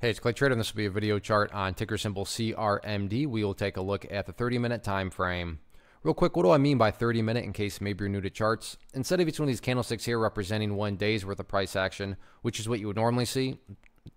Hey, it's Clay Trader, and this will be a video chart on ticker symbol CRMD. We will take a look at the 30-minute time frame. Real quick, what do I mean by 30-minute in case maybe you're new to charts? Instead of each one of these candlesticks here representing 1 day's worth of price action, which is what you would normally see,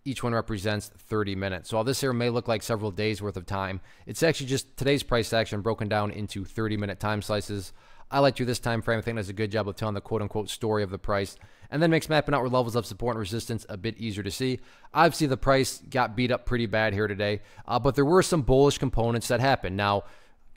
each one represents 30 minutes. So while this here may look like several days worth of time, it's actually just today's price action broken down into 30-minute time slices. I like through this time frame. I think does a good job of telling the quote-unquote story of the price, and then makes mapping out where levels of support and resistance a bit easier to see. Obviously, the price got beat up pretty bad here today, but there were some bullish components that happened. Now,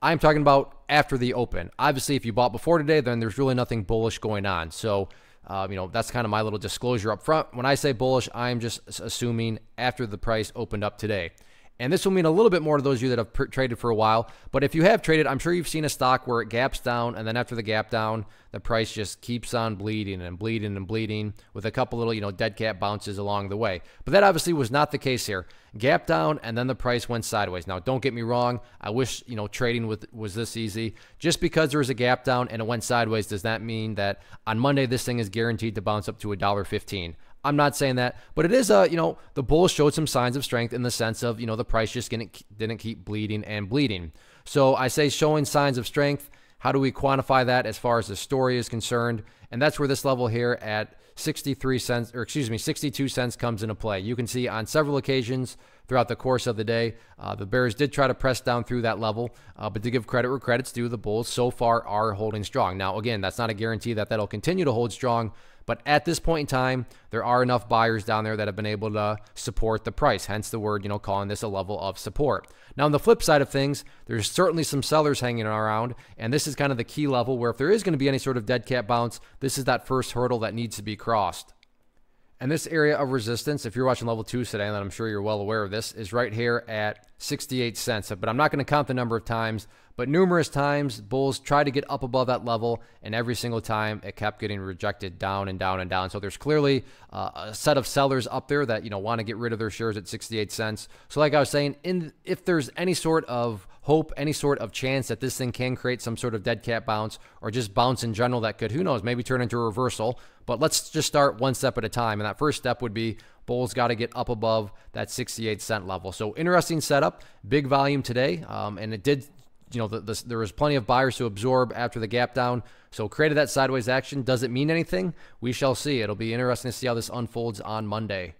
I'm talking about after the open. Obviously, if you bought before today, then there's really nothing bullish going on. So, that's kind of my little disclosure up front. When I say bullish, I'm just assuming after the price opened up today. And this will mean a little bit more to those of you that have traded for a while. But if you have traded, I'm sure you've seen a stock where it gaps down, and then after the gap down, the price just keeps on bleeding and bleeding and bleeding with a couple little, dead cat bounces along the way. But that obviously was not the case here. Gap down, and then the price went sideways. Now, don't get me wrong. I wish, trading was this easy. Just because there was a gap down and it went sideways does not mean that on Monday this thing is guaranteed to bounce up to $1.15. I'm not saying that, but it is, the bulls showed some signs of strength in the sense of, the price just didn't keep bleeding and bleeding. So I say showing signs of strength. How do we quantify that as far as the story is concerned? And that's where this level here at 62 cents comes into play. You can see on several occasions throughout the course of the day, the bears did try to press down through that level, but to give credit where credit's due, the bulls so far are holding strong. Now, again, that's not a guarantee that that'll continue to hold strong, but at this point in time, there are enough buyers down there that have been able to support the price, hence the word, calling this a level of support. Now, on the flip side of things, there's certainly some sellers hanging around, and this is kind of the key level where if there is going to be any sort of dead cat bounce, this is that first hurdle that needs to be crossed. And this area of resistance, if you're watching level 2 today, and I'm sure you're well aware of this, is right here at 68 cents. But I'm not going to count the number of times, but numerous times bulls tried to get up above that level, and every single time it kept getting rejected down and down and down. So there's clearly a set of sellers up there that want to get rid of their shares at 68 cents. So like I was saying, if there's any sort of hope, any sort of chance that this thing can create some sort of dead cat bounce or just bounce in general that could, who knows, maybe turn into a reversal. But let's just start one step at a time. And that first step would be bulls got to get up above that 68 cent level. So interesting setup, big volume today. And it did, there was plenty of buyers to absorb after the gap down. So created that sideways action. Does it mean anything? We shall see. It'll be interesting to see how this unfolds on Monday.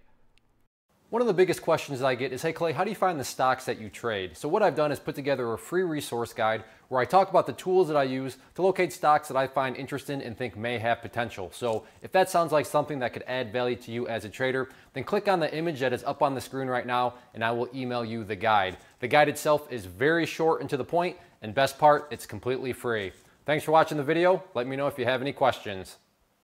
One of the biggest questions that I get is, hey Clay, how do you find the stocks that you trade? So what I've done is put together a free resource guide where I talk about the tools that I use to locate stocks that I find interesting and think may have potential. So if that sounds like something that could add value to you as a trader, then click on the image that is up on the screen right now and I will email you the guide. The guide itself is very short and to the point, and best part, it's completely free. Thanks for watching the video. Let me know if you have any questions.